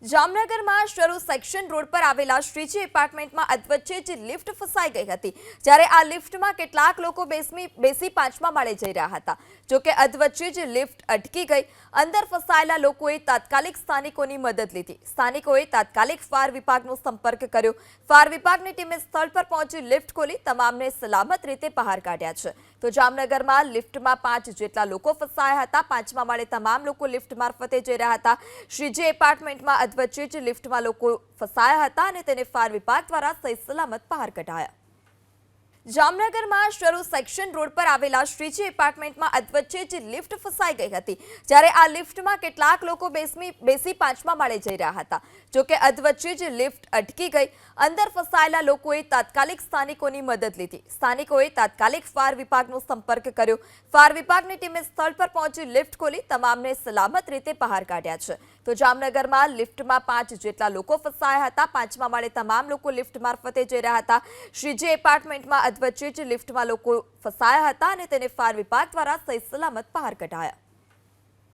જામનગરમાં શરૂ section road પર આવેલા શ્રીજી એપાર્ટમેન્ટમાં અધવચ્ચે જ લિફ્ટ ફસાઈ ગઈ હતી, જ્યારે આ લિફ્ટમાં કેટલાક લોકો બેસી પાંચમા માળે જઈ રહ્યા હતા। જોકે અધવચ્ચે જ લિફ્ટ અટકી ગઈ। અંદર ફસાયેલા લોકોએ તાત્કાલિક સ્થાનિકોની મદદ લીધી। સ્થાનિકોએ તાત્કાલિક ફાયર વિભાગનો સંપર્ક કર્યો। ફાયર વિભાગની ટીમે સ્થળ પર પહોંચી લિફ્ટ ખોલી તમામને સલામત રીતે બહાર કાઢ્યા છે। તો જામનગરમાં લિફ્ટમાં 5 જેટલા લોકો ફસાયા હતા। પાંચમા માળે તમામ લોકો લિફ્ટ મારફતે જઈ રહ્યા હતા। શ્રીજી એપાર્ટમેન્ટમાં વચ્ચે જ લિફ્ટમાં લોકો ફસાયા હતા અને તેને ફાયર વિભાગ દ્વારા સહી સલામત બહાર કઢાયા। જામનગરમાં શરૂ સેક્શન રોડ પર આવેલા શ્રીજી એપાર્ટમેન્ટમાં અધવચ્ચે જ લિફ્ટ ફસાઈ ગઈ હતી, જ્યારે આ લિફ્ટમાં કેટલાક લોકો બેસી પાંચમા માળે જઈ રહ્યા હતા। જોકે અધવચ્ચે જ લિફ્ટ અટકી ગઈ। અંદર ફસાયેલા લોકોએ તાત્કાલિક સ્થાનિકોની મદદ લીધી। સ્થાનિકોએ તાત્કાલિક ફાયર વિભાગનો સંપર્ક કર્યો। ફાયર વિભાગની ટીમે સ્થળ પર પહોંચી લિફ્ટ ખોલી તમામને સલામત રીતે બહાર કાઢ્યા છે। તો જામનગરમાં લિફ્ટમાં 5 જેટલા લોકો ફસાયા હતા। પાંચમા માળે તમામ લોકો લિફ્ટ મારફતે જઈ રહ્યા હતા। શ્રીજી એપાર્ટમેન્ટમાં વચ્ચે જ લિફ્ટમાં લોકો ફસાયા હતા અને તેને ફાયર વિભાગ દ્વારા સહી સલામત બહાર કઢાયા।